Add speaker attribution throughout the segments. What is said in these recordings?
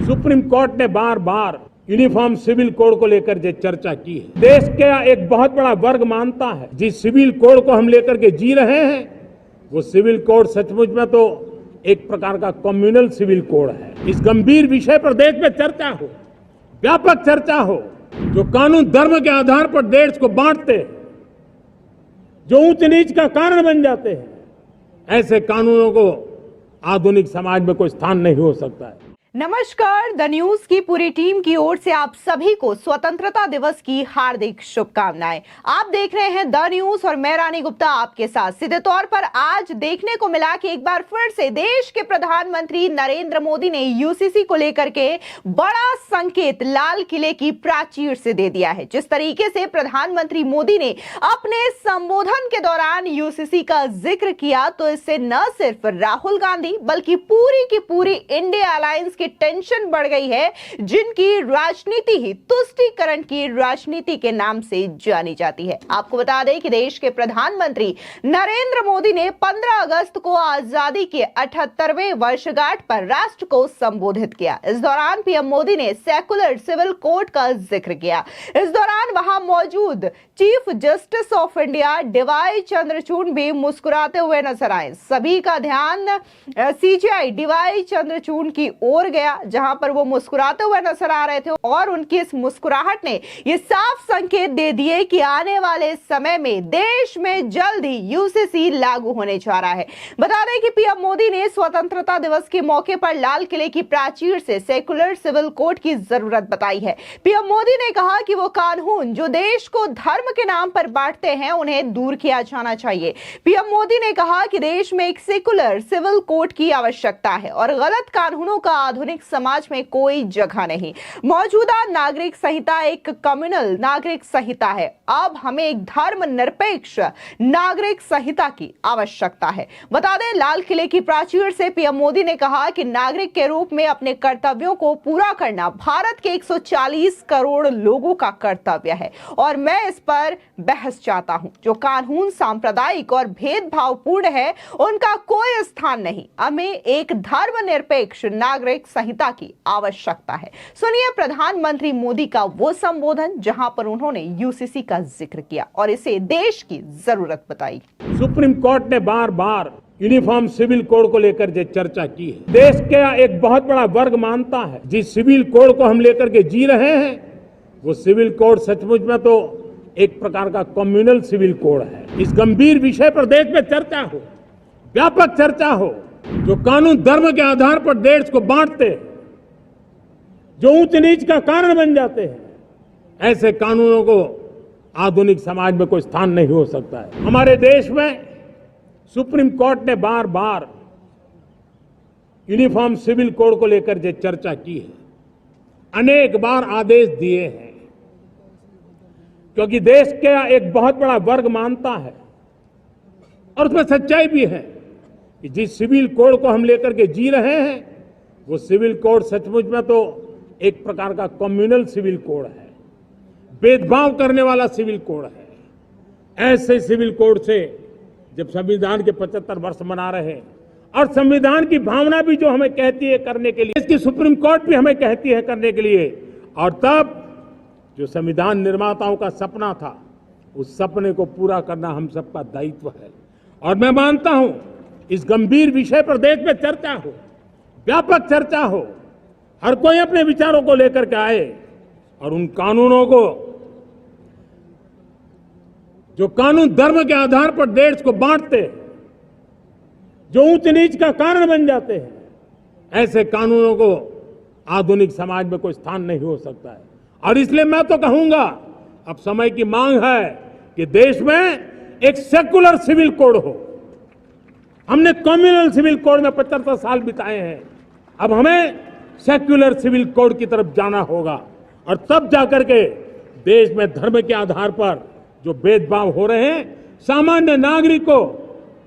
Speaker 1: Supreme court ने बार बार uniform civil code को लेकर जो चर्चा की है, देश का एक बहुत बड़ा वर्ग मानता है जिस सिविल कोड को हम लेकर के जी रहे हैं वो सिविल कोड सचमुच में तो एक प्रकार का कम्युनल सिविल कोड है। इस गंभीर विषय पर देश में चर्चा हो, व्यापक चर्चा हो। जो कानून धर्म के आधार पर देश को बांटते हैं, जो ऊंच नीच का कारण बन जाते हैं, ऐसे कानूनों को आधुनिक समाज में कोई स्थान नहीं हो सकता है।
Speaker 2: नमस्कार, द न्यूज की पूरी टीम की ओर से आप सभी को स्वतंत्रता दिवस की हार्दिक शुभकामनाएं। आप देख रहे हैं द न्यूज और मैं रानी गुप्ता आपके साथ। सीधे तौर पर आज देखने को मिला कि एक बार फिर से देश के प्रधानमंत्री नरेंद्र मोदी ने यूसीसी को लेकर के बड़ा संकेत लाल किले की प्राचीर से दे दिया है। जिस तरीके से प्रधानमंत्री मोदी ने अपने संबोधन के दौरान यूसीसी का जिक्र किया तो इससे न सिर्फ राहुल गांधी बल्कि पूरी की पूरी इंडिया अलायंस की टेंशन बढ़ गई है, जिनकी राजनीति ही तुष्टीकरण की राजनीति के नाम से जानी जाती है। आपको बता दें कि देश के प्रधानमंत्री नरेंद्र मोदी ने 15 अगस्त को आजादी के 78वें वर्षगांठ पर राष्ट्र को संबोधित किया। इस दौरान पीएम मोदी ने सेकुलर सिविल कोड का जिक्र किया। इस दौरान वहां मौजूद chief justice of India D Y Chandrachud भी मुस्कुराते हुए नजर आए। सभी का ध्यान सीजेआई डीवाई चंद्रचूड़ की ओर गया, जहां पर वो मुस्कुराते हुए नजर आ रहे थे और उनकी इस मुस्कुराहट ने ये साफ संकेत दे दिए कि आने वाले समय में देश में जल्द ही यूसीसी लागू होने जा रहा है। बता दें कि पीएम मोदी ने स्वतंत्रता दिवस के मौके पर लाल किले की प्राचीर से सेकुलर सिविल कोड की जरूरत बताई है। पीएम मोदी ने कहा कि वो कानून जो देश को धर्म के नाम पर बांटते हैं उन्हें दूर किया जाना चाहिए। पीएम मोदी ने कहा कि देश में एक सेकुलर सिविल कोड की आवश्यकता है और गलत कानूनों का आधुनिक समाज में कोई जगह नहीं। मौजूदा नागरिक संहिता एक कम्युनल नागरिक संहिता है। अब हमें एक धर्म निरपेक्ष नागरिक संहिता की आवश्यकता है। बता दें, लाल किले की प्राचीर से पीएम मोदी ने कहा कि नागरिक के रूप में अपने कर्तव्यों को पूरा करना भारत के 140 करोड़ लोगों का कर्तव्य है और मैं इस पर बहस चाहता हूं। जो कानून सांप्रदायिक और भेदभावपूर्ण है उनका कोई स्थान नहीं। हमें एक धर्मनिरपेक्ष नागरिक संहिता की आवश्यकता है। सुनिए प्रधानमंत्री मोदी का वो संबोधन जहां पर उन्होंने यूसीसी का जिक्र किया और इसे देश की जरूरत बताई।
Speaker 1: सुप्रीम कोर्ट ने बार बार यूनिफॉर्म सिविल कोड को लेकर जो चर्चा की है, देश का एक बहुत बड़ा वर्ग मानता है जिस सिविल कोड को हम लेकर के जी रहे हैं वो सिविल कोड सचमुच में तो एक प्रकार का कम्युनल सिविल कोड है। इस गंभीर विषय पर देश में चर्चा हो, व्यापक चर्चा हो। जो कानून धर्म के आधार पर देश को बांटते हैं, जो ऊंच नीच का कारण बन जाते हैं, ऐसे कानूनों को आधुनिक समाज में कोई स्थान नहीं हो सकता है। हमारे देश में सुप्रीम कोर्ट ने बार बार यूनिफॉर्म सिविल कोड को लेकर जो चर्चा की है, अनेक बार आदेश दिए हैं, क्योंकि देश का एक बहुत बड़ा वर्ग मानता है और उसमें सच्चाई भी है कि जिस सिविल कोड को हम लेकर के जी रहे हैं वो सिविल कोड सचमुच में तो एक प्रकार का कम्युनल सिविल कोड है, भेदभाव करने वाला सिविल कोड है। ऐसे सिविल कोड से जब संविधान के 75 वर्ष मना रहे हैं और संविधान की भावना भी जो हमें कहती है करने के लिए, इसकी सुप्रीम कोर्ट भी हमें कहती है करने के लिए, और तब जो संविधान निर्माताओं का सपना था उस सपने को पूरा करना हम सबका दायित्व है। और मैं मानता हूं इस गंभीर विषय पर देश में चर्चा हो, व्यापक चर्चा हो, हर कोई अपने विचारों को लेकर के आए और उन कानूनों को जो कानून धर्म के आधार पर देश को बांटते हैं, जो ऊंच नीच का कारण बन जाते हैं, ऐसे कानूनों को आधुनिक समाज में कोई स्थान नहीं हो सकता है। और इसलिए मैं तो कहूंगा अब समय की मांग है कि देश में एक सेकुलर सिविल कोड हो। हमने कम्युनल सिविल कोड में 75 साल बिताए हैं, अब हमें सेक्युलर सिविल कोड की तरफ जाना होगा और तब जाकर के देश में धर्म के आधार पर जो भेदभाव हो रहे हैं, सामान्य नागरिक को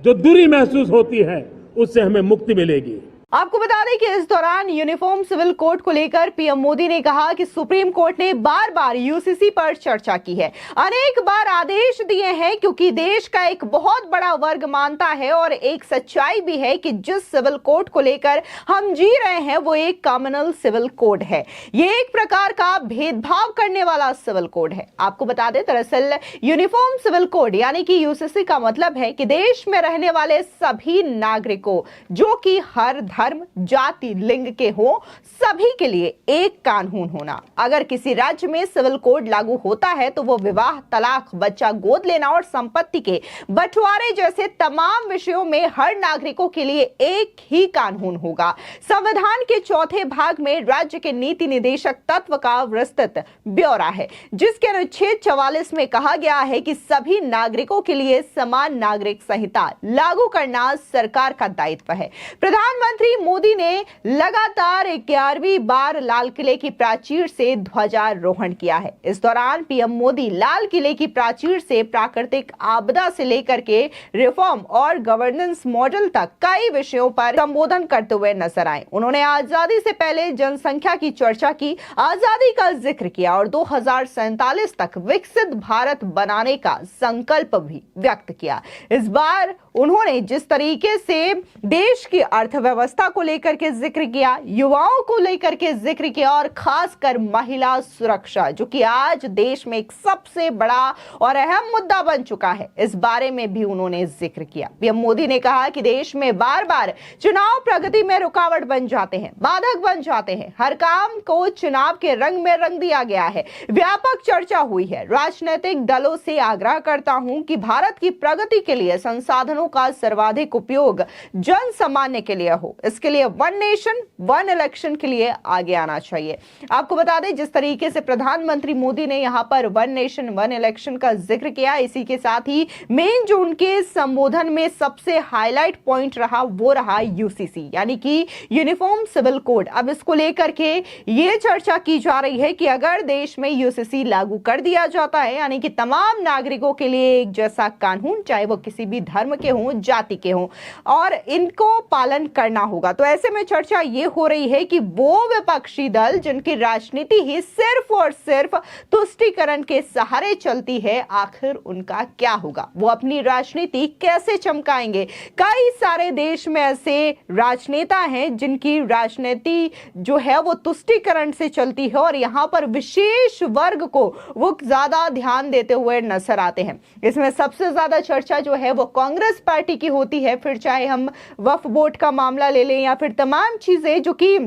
Speaker 1: जो दूरी महसूस होती है, उससे हमें मुक्ति मिलेगी।
Speaker 2: आपको बता दें कि इस दौरान यूनिफॉर्म सिविल कोड को लेकर पीएम मोदी ने कहा कि सुप्रीम कोर्ट ने बार बार यूसीसी पर चर्चा की है, अनेक बार आदेश दिए हैं, क्योंकि देश का एक बहुत बड़ा वर्ग मानता है और एक सच्चाई भी है कि जिस सिविल कोड को लेकर हम जी रहे हैं वो एक कम्युनल सिविल कोड है। ये एक प्रकार का भेदभाव करने वाला सिविल कोड है। आपको बता दें, दरअसल यूनिफॉर्म सिविल कोड यानी कि यूसीसी का मतलब है कि देश में रहने वाले सभी नागरिकों, जो कि हर धर्म, जाति, लिंग के हो, सभी के लिए एक कानून होना। अगर किसी राज्य में सिविल कोड लागू होता है तो वो विवाह, तलाक, बच्चा गोद लेना और संपत्ति के बंटवारे जैसे तमाम विषयों में हर नागरिकों के लिए एक ही कानून होगा। संविधान के चौथे भाग में राज्य के नीति निदेशक तत्व का विस्तृत ब्यौरा है, जिसके अनुच्छेद 44 में कहा गया है कि सभी नागरिकों के लिए समान नागरिक संहिता लागू करना सरकार का दायित्व है। प्रधानमंत्री मोदी ने लगातार 11वीं बार लाल किले की प्राचीर से ध्वजारोहण किया है। इस दौरान पीएम मोदी लाल किले की प्राचीर से प्राकृतिक आपदा से लेकर के रिफॉर्म और गवर्नेंस मॉडल तक कई विषयों पर संबोधन करते हुए नजर आए। उन्होंने आजादी से पहले जनसंख्या की चर्चा की, आजादी का जिक्र किया और 2047 तक विकसित भारत बनाने का संकल्प भी व्यक्त किया। इस बार उन्होंने जिस तरीके से देश की अर्थव्यवस्था को लेकर के जिक्र किया, युवाओं को लेकर के जिक्र किया और खासकर महिला सुरक्षा, जो कि आज देश में एक सबसे बड़ा और अहम मुद्दा बन चुका है, इस बारे में भी उन्होंने जिक्र किया। पीएम मोदी ने कहा कि देश में बार बार चुनाव प्रगति में रुकावट बन जाते हैं, बाधक बन जाते हैं। हर काम को चुनाव के रंग में रंग दिया गया है। व्यापक चर्चा हुई है। राजनीतिक दलों से आग्रह करता हूं कि भारत की प्रगति के लिए संसाधनों का सर्वाधिक उपयोग जन सामान्य के लिए हो। इसके लिए वन नेशन वन इलेक्शन के लिए आगे आना चाहिए। आपको बता दें, जिस तरीके से प्रधानमंत्री मोदी ने यहां पर वन नेशन वन इलेक्शन का जिक्र किया, इसी के साथ ही मेन जो उनके संबोधन में सबसे हाईलाइट पॉइंट रहा वो रहा यूसीसी यानी कि यूनिफॉर्म सिविल कोड। अब इसको लेकर के ये चर्चा की जा रही है कि अगर देश में यूसीसी लागू कर दिया जाता है, यानी कि तमाम नागरिकों के लिए एक जैसा कानून, चाहे वो किसी भी धर्म के हों, जाति के हों, और इनको पालन करना होगा, तो ऐसे में चर्चा ये हो रही है कि वो विपक्षी दल जिनकी राजनीति ही सिर्फ और सिर्फ तुष्टीकरण के सहारे चलती है, आखिर उनका क्या होगा? वो अपनी राजनीति कैसे चमकाएंगे? कई सारे देश में ऐसे राजनेता हैं जिनकी राजनीति जो है वो तुष्टीकरण से चलती है और यहाँ पर विशेष वर्ग को वो ज्यादा ध्यान देते हुए नजर आते हैं। इसमें सबसे ज्यादा चर्चा जो है वो कांग्रेस पार्टी की होती है। फिर चाहे हम वक्फ बोर्ड का मामला ले लें या फिर तमाम चीजें जो कि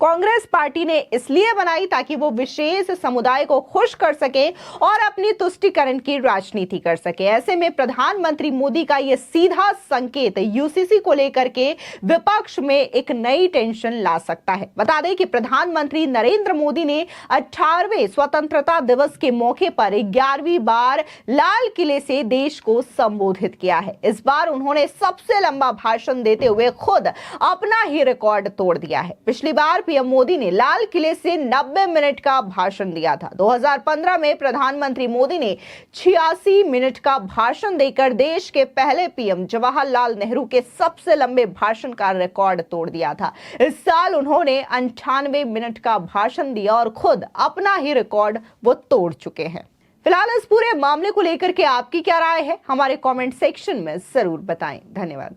Speaker 2: कांग्रेस पार्टी ने इसलिए बनाई ताकि वो विशेष समुदाय को खुश कर सके और अपनी तुष्टीकरण की राजनीति कर सके। ऐसे में प्रधानमंत्री मोदी का ये सीधा संकेत यूसीसी को लेकर के विपक्ष में एक नई टेंशन ला सकता है। बता दें कि प्रधानमंत्री नरेंद्र मोदी ने 18वें स्वतंत्रता दिवस के मौके पर 11वीं बार लाल किले से देश को संबोधित किया है। इस बार उन्होंने सबसे लंबा भाषण देते हुए खुद अपना ही रिकॉर्ड तोड़ दिया है। पिछली बार पीएम मोदी ने लाल किले से 90 मिनट का भाषण दिया था। 2015 में प्रधानमंत्री मोदी ने 86 मिनट का भाषण देकर देश के पहले पीएम जवाहरलाल नेहरू के सबसे लंबे भाषण का रिकॉर्ड तोड़ दिया था। इस साल उन्होंने 98 मिनट का भाषण दिया और खुद अपना ही रिकॉर्ड वो तोड़ चुके हैं। फिलहाल इस पूरे मामले को लेकर के आपकी क्या राय है, हमारे कमेंट सेक्शन में जरूर बताएं। धन्यवाद।